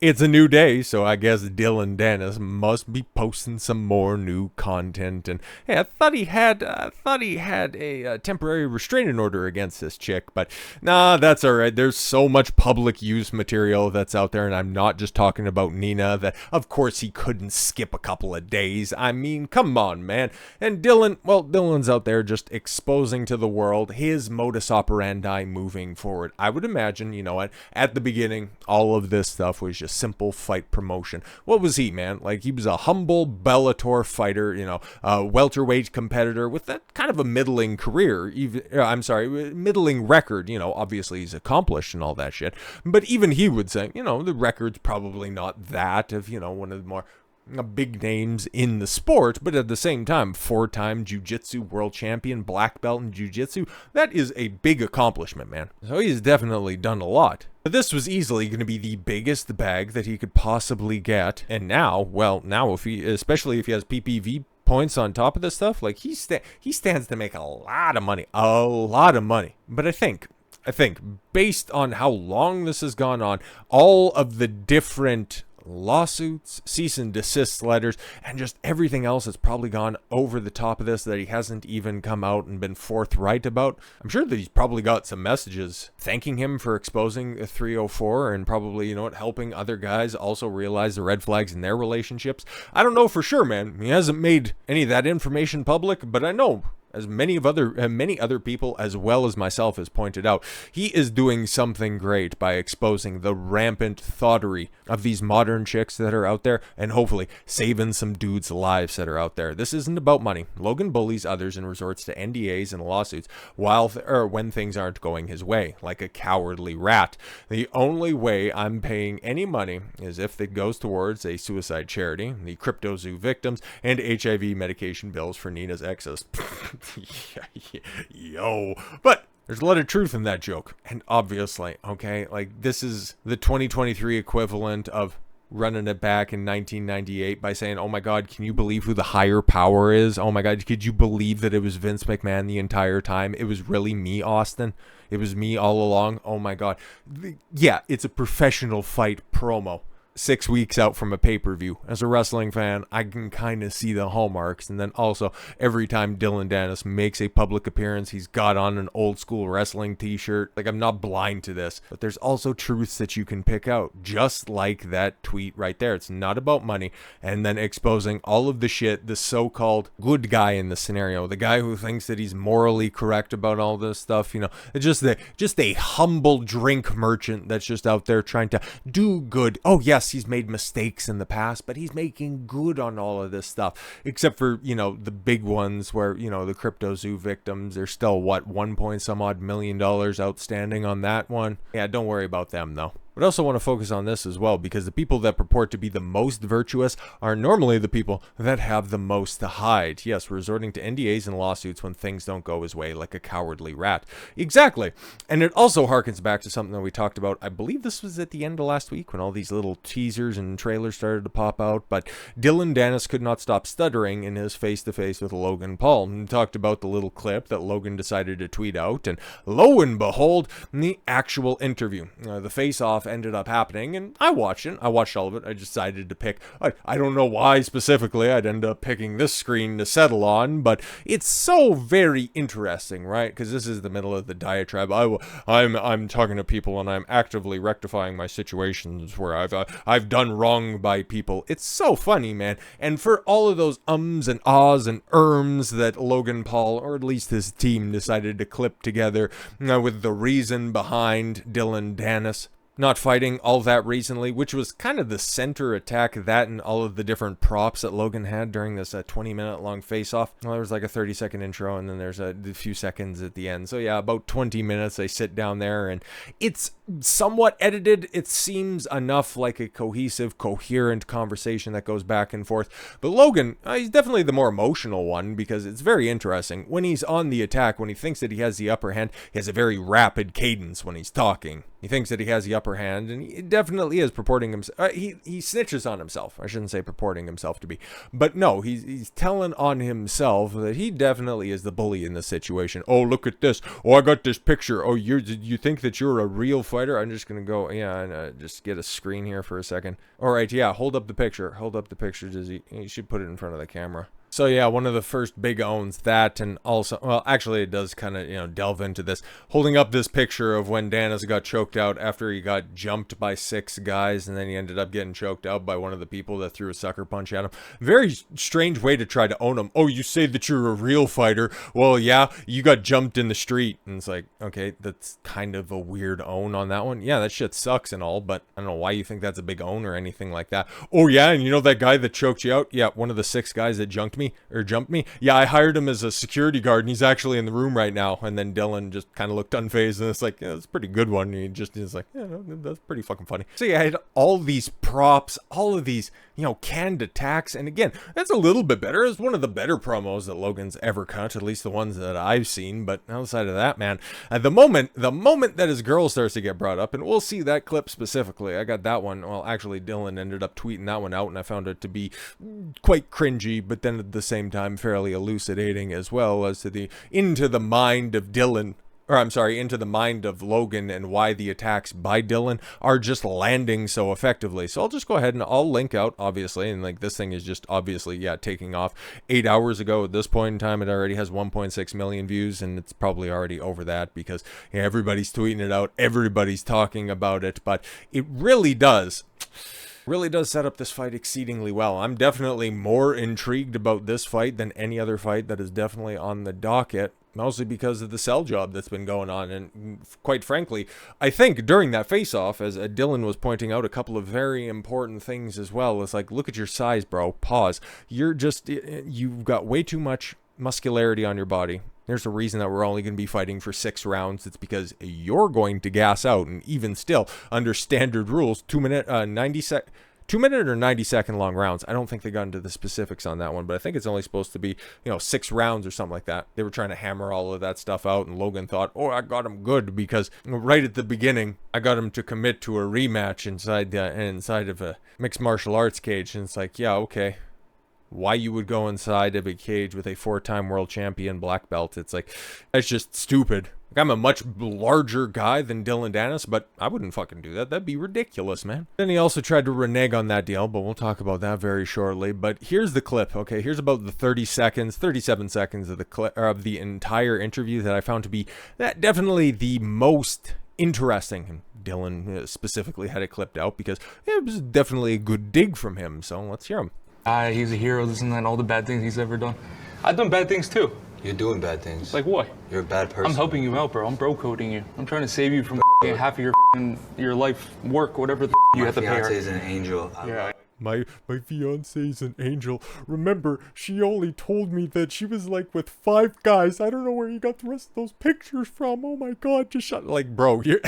It's a new day, so I guess Dillon Danis must be posting some more new content. And hey, I thought he had a temporary restraining order against this chick, but nah, that's all right. There's so much public use material that's out there, and I'm not just talking about Nina. That of course he couldn't skip a couple of days. I mean, come on, man. And Dillon, well, Dillon's out there just exposing to the world his modus operandi moving forward. I would imagine, you know what, at the beginning, all of this stuff was just simple fight promotion. What was he, man? Like, he was a humble Bellator fighter, you know, a welterweight competitor with that kind of a middling career. Even, middling record. You know, obviously he's accomplished and all that shit. But even he would say, you know, the record's probably not that of, you know, one of the more big names in the sport, but at the same time, 4-time jiu-jitsu world champion, black belt in jiu-jitsu. That is a big accomplishment, man. So he's definitely done a lot. But this was easily going to be the biggest bag that he could possibly get. And now, well, now especially if he has PPV points on top of this stuff, like he stands to make a lot of money. But I think based on how long this has gone on, all of the different lawsuits, cease and desist letters, and just everything else that's probably gone over the top of this that he hasn't even come out and been forthright about. I'm sure that he's probably got some messages thanking him for exposing a 304 and probably, you know what, helping other guys also realize the red flags in their relationships. I don't know for sure, man. He hasn't made any of that information public, but I know, as many other people as well as myself has pointed out, he is doing something great by exposing the rampant thoughterry of these modern chicks that are out there, and hopefully saving some dudes' lives that are out there. This isn't about money. Logan bullies others and resorts to NDAs and lawsuits when things aren't going his way, like a cowardly rat. The only way I'm paying any money is if it goes towards a suicide charity, the Crypto Zoo victims, and HIV medication bills for Nina's exes. Yo, but there's a lot of truth in that joke, and obviously, okay, like, this is the 2023 equivalent of running it back in 1998 by saying, oh my god, can you believe who the higher power is? Oh my god, could you believe that it was Vince McMahon the entire time? It was really me, Austin. It was me all along. Oh my god. Yeah, it's a professional fight promo 6 weeks out from a pay-per-view. As a wrestling fan, I can kind of see the hallmarks. And then also, every time Dillon Danis makes a public appearance, he's got on an old school wrestling t-shirt. Like, I'm not blind to this, but there's also truths that you can pick out, just like that tweet right there. It's not about money. And then exposing all of the shit, the so-called good guy in the scenario, the guy who thinks that he's morally correct about all this stuff, you know, just a humble drink merchant that's just out there trying to do good. Oh yes, he's made mistakes in the past, but he's making good on all of this stuff, except for, you know, the big ones where, you know, the Crypto Zoo victims, there's still, what, 1 point some odd million outstanding on that one. Yeah, don't worry about them though. But I also want to focus on this as well, because the people that purport to be the most virtuous are normally the people that have the most to hide. Yes, resorting to NDAs and lawsuits when things don't go his way, like a cowardly rat. Exactly. And it also harkens back to something that we talked about. I believe this was at the end of last week when all these little teasers and trailers started to pop out. But Dillon Danis could not stop stuttering in his face-to-face with Logan Paul. And talked about the little clip that Logan decided to tweet out. And lo and behold, the actual interview. The face-off ended up happening, and I watched it. I watched all of it. I decided to pick, I don't know why specifically I'd end up picking this screen to settle on, but it's so very interesting, right? Because this is the middle of the diatribe. I'm talking to people, and I'm actively rectifying my situations where I've done wrong by people. It's so funny, man. And for all of those ums and ahs and erms that Logan Paul, or at least his team, decided to clip together with the reason behind Dillon Danis not fighting all that recently, which was kind of the center attack, that and all of the different props that Logan had during this 20-minute long face-off. Well, there was like a 30-second intro, and then there's a few seconds at the end. So yeah, about 20 minutes they sit down there, and it's somewhat edited. It seems enough like a cohesive, coherent conversation that goes back and forth. But Logan, he's definitely the more emotional one, because it's very interesting. When he's on the attack, when he thinks that he has the upper hand, he has a very rapid cadence when he's talking. He thinks that he has the upper upper hand, and he definitely is purporting himself. He snitches on himself. I shouldn't say purporting himself to be, but no, he's telling on himself that he definitely is the bully in this situation. Oh, look at this. Oh, I got this picture. Oh, you think that you're a real fighter? I'm just gonna go, yeah, and just get a screen here for a second. All right, yeah, hold up the picture. Hold up the picture, Dizzy. You should put it in front of the camera. So yeah, one of the first big owns that, and also, well, actually it does kind of, you know, delve into this, holding up this picture of when Danis got choked out after he got jumped by 6 guys, and then he ended up getting choked out by one of the people that threw a sucker punch at him. Very strange way to try to own him. Oh, you say that you're a real fighter? Well, yeah, you got jumped in the street. And it's like, okay, that's kind of a weird own on that one. Yeah, that shit sucks and all, but I don't know why you think that's a big own or anything like that. Oh yeah, and you know that guy that choked you out? Yeah, one of the 6 guys that jumped me. Yeah, I hired him as a security guard, and he's actually in the room right now. And then Dillon just kind of looked unfazed, and it's like, yeah, that's a pretty good one. And he's like, yeah, no, that's pretty fucking funny. So yeah, I had all these props, all of these, you know, canned attacks, and again, that's a little bit better. It's one of the better promos that Logan's ever cut, at least the ones that I've seen. But outside of that, man, at the moment that his girl starts to get brought up, and we'll see that clip specifically. I got that one. Well, actually, Dillon ended up tweeting that one out, and I found it to be quite cringy, but then at the same time fairly elucidating as well as to into the mind of Dillon, or I'm sorry, into the mind of Logan, and why the attacks by Dillon are just landing so effectively. So I'll just go ahead and I'll link out, obviously, and like this thing is just obviously, yeah, taking off 8 hours ago. At this point in time, it already has 1.6 million views, and it's probably already over that because, yeah, everybody's tweeting it out, everybody's talking about it, but it really does set up this fight exceedingly well. I'm definitely more intrigued about this fight than any other fight that is definitely on the docket, mostly because of the sell job that's been going on. And quite frankly, I think during that face-off, as Dillon was pointing out a couple of very important things as well, it's like, look at your size, bro. Pause. You've got way too much muscularity on your body. There's a reason that we're only going to be fighting for 6 rounds. It's because you're going to gas out, and even still, under standard rules, 2 minute, 2 minute or 90-second long rounds. I don't think they got into the specifics on that one, but I think it's only supposed to be, you know, 6 rounds or something like that. They were trying to hammer all of that stuff out, and Logan thought, oh, I got him good because right at the beginning, I got him to commit to a rematch inside of a mixed martial arts cage, and it's like, yeah, okay. Why you would go inside of a cage with a 4-time world champion black belt? It's like, that's just stupid. Like, I'm a much larger guy than Dillon Danis, but I wouldn't fucking do that. That'd be ridiculous, man. Then he also tried to renege on that deal, but we'll talk about that very shortly. But here's the clip, okay? Here's about the 37 seconds of the clip, or of the entire interview that I found to be definitely the most interesting. And Dillon specifically had it clipped out because it was definitely a good dig from him. So let's hear him. He's a hero, this and that, all the bad things he's ever done. I've done bad things too. You're doing bad things. Like what? You're a bad person. I'm helping you out, bro. I'm bro coding you. I'm trying to save you from half of your life work, whatever you have to pay her. My fiance is an angel. Yeah. My fiance is an angel. Remember, she only told me that she was like with 5 guys. I don't know where you got the rest of those pictures from. Oh my god, just shut. Like, bro, you're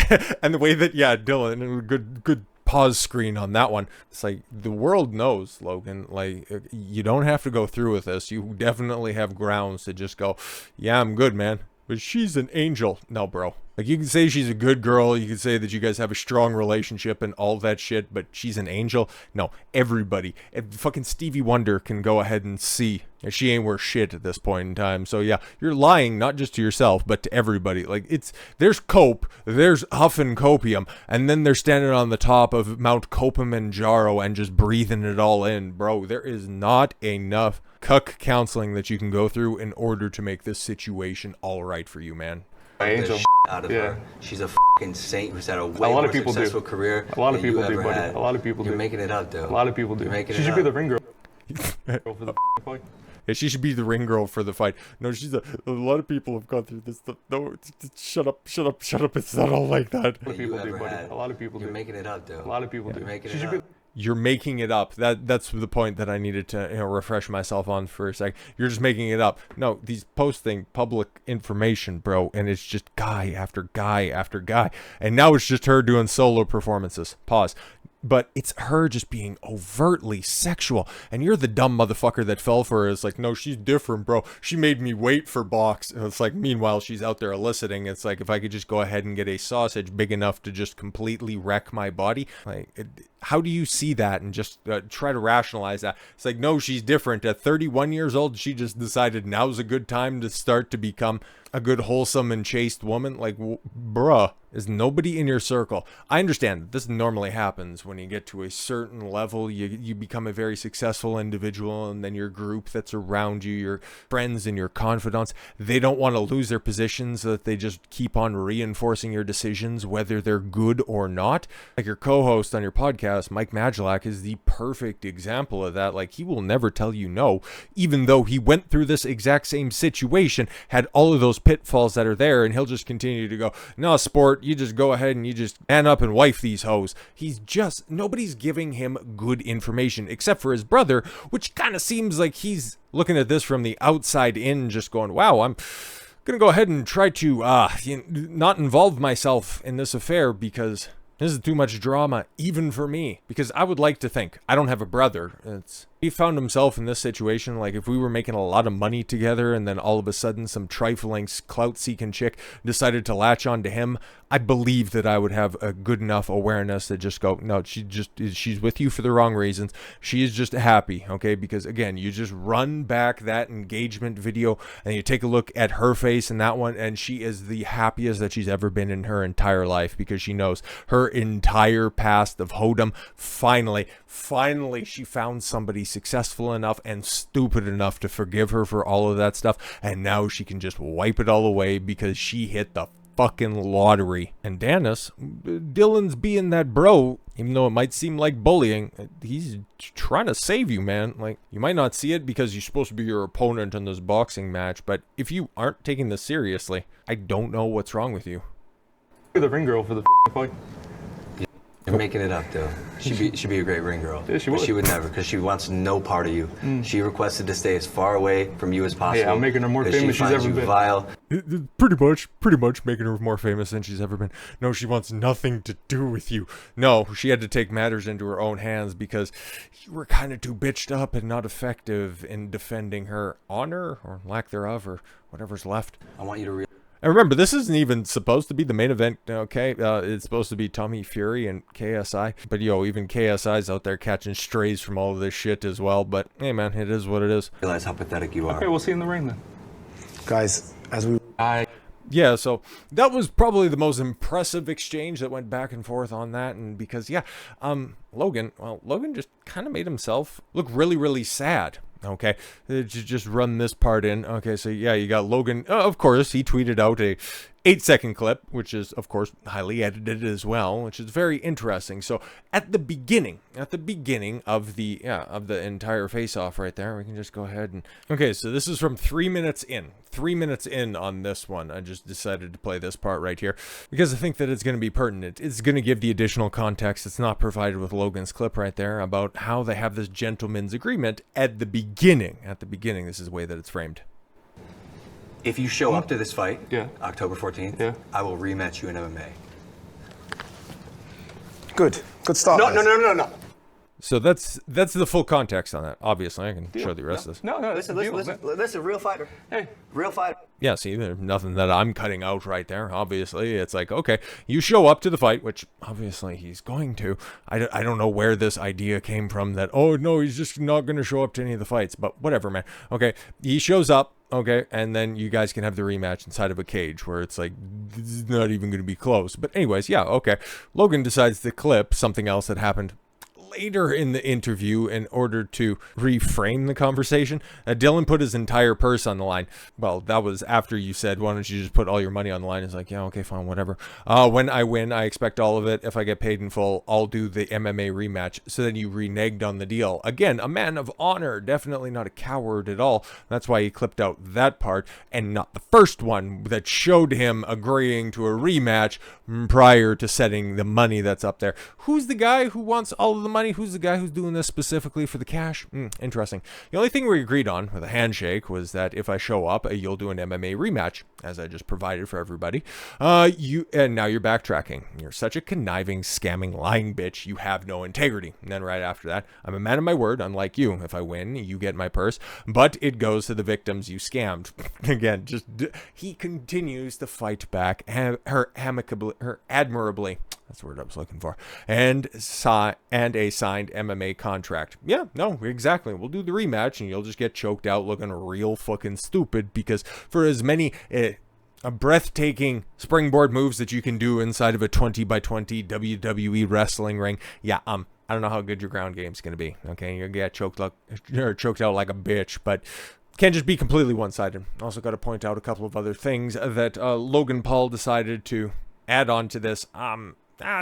and the way that, yeah, Dillon, good pause screen on that one. It's like, the world knows, Logan, like, you don't have to go through with this. You definitely have grounds to just go, yeah, I'm good, man, but she's an angel. No, bro. Like, you can say she's a good girl, you can say that you guys have a strong relationship and all that shit, but she's an angel? No, everybody, fucking Stevie Wonder can go ahead and see she ain't worth shit at this point in time. So yeah, you're lying not just to yourself, but to everybody. Like, there's Cope, there's Huff and Copium, and then they're standing on the top of Mount Kilimanjaro and just breathing it all in. Bro, there is not enough cuck counseling that you can go through in order to make this situation all right for you, man. Angel out of her. She's a fucking saint who's had a way more successful career. A lot of people do, buddy. A lot of people do. You're making it up, though. A lot of people do. She should be the ring girl. For the fight. Yeah, she should be the ring girl for the fight. No, she's a lot of people have gone through this stuff. No, shut up. It's not all like that. A lot of people do, buddy. A lot of people do. You're making it up, though. A lot of people do. You're making it up. You're making it up. That's the point that I needed to, you know, refresh myself on for a sec. You're just making it up. No, these posting public information, bro, and it's just guy after guy after guy. And now it's just her doing solo performances. Pause. but it's her just being overtly sexual. And you're the dumb motherfucker that fell for her. It's like, no, she's different, bro. She made me wait for box. And it's like, meanwhile, she's out there eliciting. It's like, if I could just go ahead and get a sausage big enough to just completely wreck my body. Like, how do you see that and just try to rationalize that? It's like, no, she's different. At 31 years old, she just decided now's a good time to start to become a good, wholesome, and chaste woman. Like, bruh, is nobody in your circle? I understand that this normally happens when you get to a certain level. You become a very successful individual, and then your group that's around you, your friends and your confidants, they don't want to lose their positions, so that they just keep on reinforcing your decisions, whether they're good or not. Like your co-host on your podcast, Mike Magilak, is the perfect example of that. Like, he will never tell you no, even though he went through this exact same situation, had all of those pitfalls that are there, and he'll just continue to go, no, sport, you just go ahead and you just man up and wife these hoes. Nobody's giving him good information except for his brother, which kind of seems like he's looking at this from the outside in, just going, wow, I'm gonna go ahead and try to not involve myself in this affair because this is too much drama, even for me. Because I would like to think, I don't have a brother. He found himself in this situation, like if we were making a lot of money together and then all of a sudden some trifling clout-seeking chick decided to latch on to him, I believe that I would have a good enough awareness to just go, no, she's with you for the wrong reasons. She is just happy, okay? Because again, you just run back that engagement video and you take a look at her face in that one, and she is the happiest that she's ever been in her entire life, because she knows her entire past of hoedom, finally she found somebody successful enough and stupid enough to forgive her for all of that stuff, and now she can just wipe it all away because she hit the fucking lottery. And Danis, Dillon's being that bro, even though it might seem like bullying, he's trying to save you, man. Like, you might not see it because you're supposed to be your opponent in this boxing match, but if you aren't taking this seriously, I don't know what's wrong with you. You're the ring girl for the fight. You're making it up, though. She'd be a great ring girl. Yeah, she would. But she would never, because she wants no part of you. She requested to stay as far away from you as possible. Yeah, I'm making her more famous than she's ever been. Vile. Pretty much making her more famous than she's ever been. No, she wants nothing to do with you. No, she had to take matters into her own hands because you were kind of too bitched up and not effective in defending her honor, or lack thereof, or whatever's left. I want you to realize. And remember, this isn't even supposed to be the main event, okay? It's supposed to be Tommy Fury and KSI. But, even KSI's out there catching strays from all of this shit as well. But, hey, man, it is what it is. Realize how pathetic you are. Okay, we'll see you in the ring then. Guys, as we... Yeah, so that was probably the most impressive exchange that went back and forth on that. And because, Logan just kind of made himself look really, really sad. Okay, just run this part in. Okay, so yeah, you got Logan. Of course, he tweeted out a 8-second clip, which is, of course, highly edited as well, which is very interesting. So at the beginning of the entire face-off right there, we can just go ahead and... Okay, so this is from 3 minutes in. 3 minutes in on this one. I just decided to play this part right here because I think that it's going to be pertinent. It's going to give the additional context that's not provided with Logan's clip right there about how they have this gentleman's agreement at the beginning. At the beginning, this is the way that it's framed. If you show up to this fight, Yeah. October 14th, I will rematch you in MMA. Good start. No. So that's the full context on that. Obviously, I can show the rest of this. No, Listen, real fighter. Hey. Real fighter. Yeah, see, there's nothing that I'm cutting out right there. Obviously, it's like, okay, you show up to the fight, which obviously he's going to. I don't know where this idea came from that, oh, no, he's just not going to show up to any of the fights. But whatever, man. Okay, he shows up. Okay, and then you guys can have the rematch inside of a cage where it's like, this is not even going to be close. But anyways, yeah, okay. Logan decides to clip something else that happened later in the interview in order to reframe the conversation. Dillon put his entire purse on the line. Well, that was after you said, why don't you just put all your money on the line? It's like, yeah, okay, fine, whatever. When I win, I expect all of it. If I get paid in full, I'll do the MMA rematch. So then you reneged on the deal. Again, a man of honor, definitely not a coward at all. That's why he clipped out that part and not the first one that showed him agreeing to a rematch prior to setting the money that's up there. Who's the guy who wants all of the money money? Who's the guy who's doing this specifically for the cash? Interesting. The only thing we agreed on with a handshake was that if I show up, you'll do an MMA rematch, as I just provided for everybody. And now you're backtracking. You're such a conniving, scamming, lying bitch. You have no integrity. And then right after that, I'm a man of my word, unlike you. If I win, you get my purse, but it goes to the victims you scammed. Again, he continues to fight back, her admirably. That's the word I was looking for. And a signed MMA contract. Yeah, no, exactly. We'll do the rematch, and you'll just get choked out looking real fucking stupid, because for as many breathtaking springboard moves that you can do inside of a 20x20 WWE wrestling ring, yeah, I don't know how good your ground game's going to be. Okay, you're going to get choked out like a bitch, but can't just be completely one-sided. Also got to point out a couple of other things that Logan Paul decided to add on to this.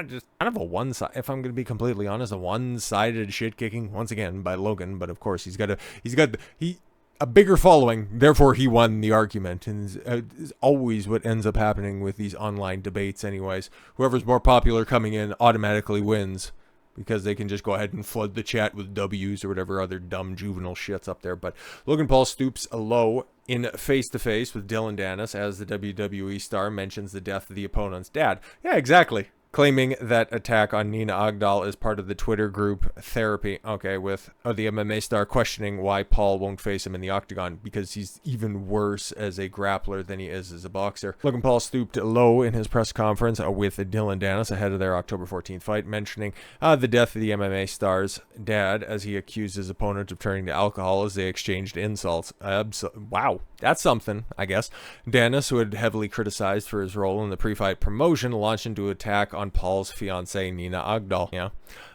Just kind of a one-sided, if I'm going to be completely honest, a one-sided shit kicking once again by Logan. But of course, he's got a bigger following, therefore he won the argument, and is always what ends up happening with these online debates. Anyways, whoever's more popular coming in automatically wins, because they can just go ahead and flood the chat with W's or whatever other dumb juvenile shit's up there. But Logan Paul stoops low in face-to-face with Dillon Danis as the WWE star mentions the death of the opponent's dad. Yeah, exactly. Claiming that attack on Nina Agdal is part of the Twitter group therapy. Okay, with the MMA star questioning why Paul won't face him in the octagon, because he's even worse as a grappler than he is as a boxer. Logan Paul stooped low in his press conference with Dillon Danis ahead of their October 14th fight, mentioning the death of the MMA star's dad as he accused his opponent of turning to alcohol as they exchanged insults. Wow, that's something, I guess. Danis, who had heavily criticized for his role in the pre-fight promotion, launched into attack on Paul's fiancée, Nina Agdal. Yeah,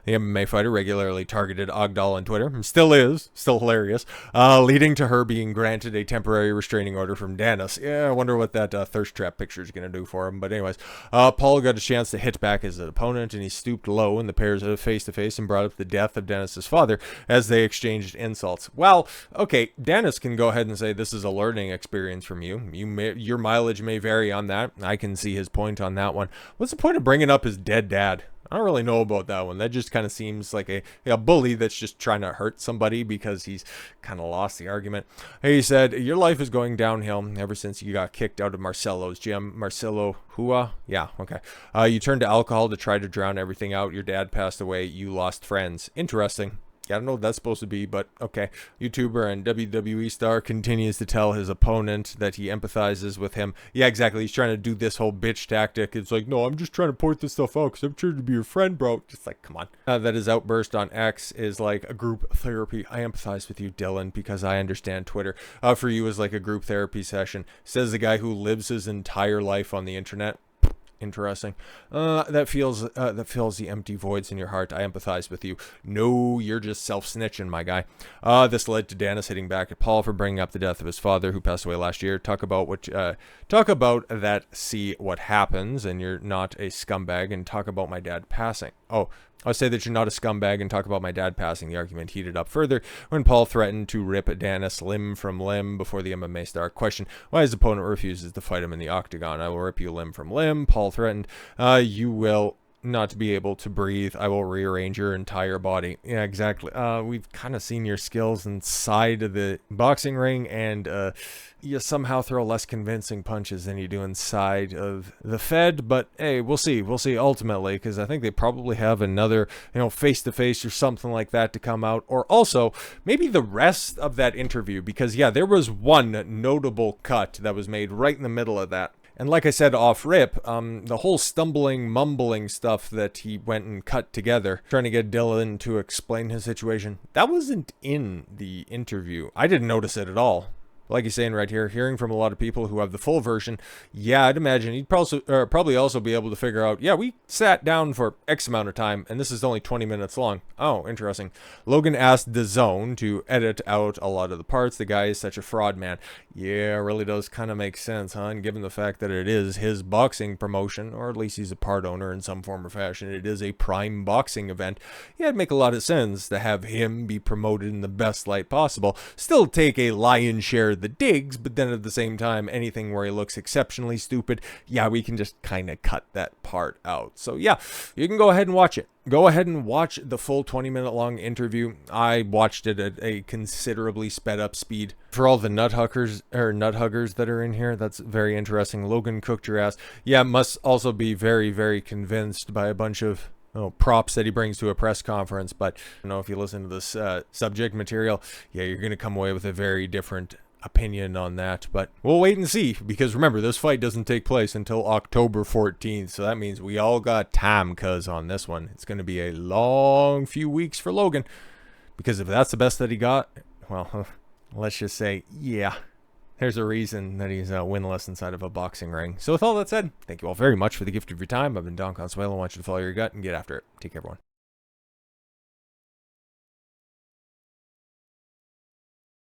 the MMA fighter regularly targeted Agdal on Twitter. Still is. Still hilarious. Leading to her being granted a temporary restraining order from Danis. Yeah, I wonder what that thirst trap picture is going to do for him. But anyways, Paul got a chance to hit back his opponent, and he stooped low in the pairs of face-to-face and brought up the death of Danis's father as they exchanged insults. Well, okay, Danis can go ahead and say this is a learning experience from you. Your mileage may vary on that. I can see his point on that one. What's the point of bringing up his dead dad? I don't really know about that one. That just kind of seems like a bully that's just trying to hurt somebody because he's kind of lost the argument. He said, your life is going downhill ever since you got kicked out of Marcelo's gym. Marcelo Hua? Yeah, okay. You turned to alcohol to try to drown everything out. Your dad passed away. You lost friends. Interesting. Yeah, I don't know what that's supposed to be, but okay. YouTuber and WWE star continues to tell his opponent that he empathizes with him. Yeah, exactly. He's trying to do this whole bitch tactic. It's like, no, I'm just trying to point this stuff out because I'm trying to be your friend, bro. Just like, come on. That his outburst on X is like a group therapy. I empathize with you, Dillon, because I understand Twitter. For you is like a group therapy session. Says the guy who lives his entire life on the internet. Interesting. That fills the empty voids in your heart. I empathize with you. No, you're just self-snitching, my guy. This led to Danis hitting back at Paul for bringing up the death of his father, who passed away last year. Talk about that. See what happens, and you're not a scumbag. And talk about my dad passing. Oh, I'll say that you're not a scumbag and talk about my dad passing. The argument heated up further when Paul threatened to rip Danis limb from limb before the MMA star questioned why his opponent refuses to fight him in the octagon. I will rip you limb from limb, Paul threatened. You will not be able to breathe. I will rearrange your entire body. Yeah, exactly. We've kind of seen your skills inside of the boxing ring, and you somehow throw less convincing punches than you do inside of the Fed. But hey, we'll see. We'll see ultimately, because I think they probably have another, face-to-face or something like that to come out, or also maybe the rest of that interview, because yeah, there was one notable cut that was made right in the middle of that. And like I said off rip, the whole stumbling, mumbling stuff that he went and cut together, trying to get Dillon to explain his situation, that wasn't in the interview. I didn't notice it at all. Like he's saying right here, hearing from a lot of people who have the full version, yeah, I'd imagine he'd probably also be able to figure out, yeah, we sat down for X amount of time, and this is only 20 minutes long. Oh, interesting. Logan asked DAZN to edit out a lot of the parts. The guy is such a fraud, man. Yeah, really does kind of make sense, huh? And given the fact that it is his boxing promotion, or at least he's a part owner in some form or fashion, it is a prime boxing event, yeah, it'd make a lot of sense to have him be promoted in the best light possible. Still take a lion's share for the digs, but then at the same time, anything where he looks exceptionally stupid, yeah, we can just kind of cut that part out. So yeah, you can go ahead and watch it. Go ahead and watch the full 20-minute long interview. I watched it at a considerably sped up speed. For all the nut huggers that are in here, that's very interesting. Logan cooked your ass. Yeah, must also be very, very convinced by a bunch of props that he brings to a press conference. But you know, if you listen to this subject material, yeah, you're going to come away with a very different opinion on that. But we'll wait and see, because remember, this fight doesn't take place until October 14th. So that means we all got time, cuz on this one. It's going to be a long few weeks for Logan. Because if that's the best that he got, well, let's just say, yeah, there's a reason that he's winless inside of a boxing ring. So with all that said, thank you all very much for the gift of your time. I've been Don Consuelo. I want you to follow your gut and get after it. Take care, everyone.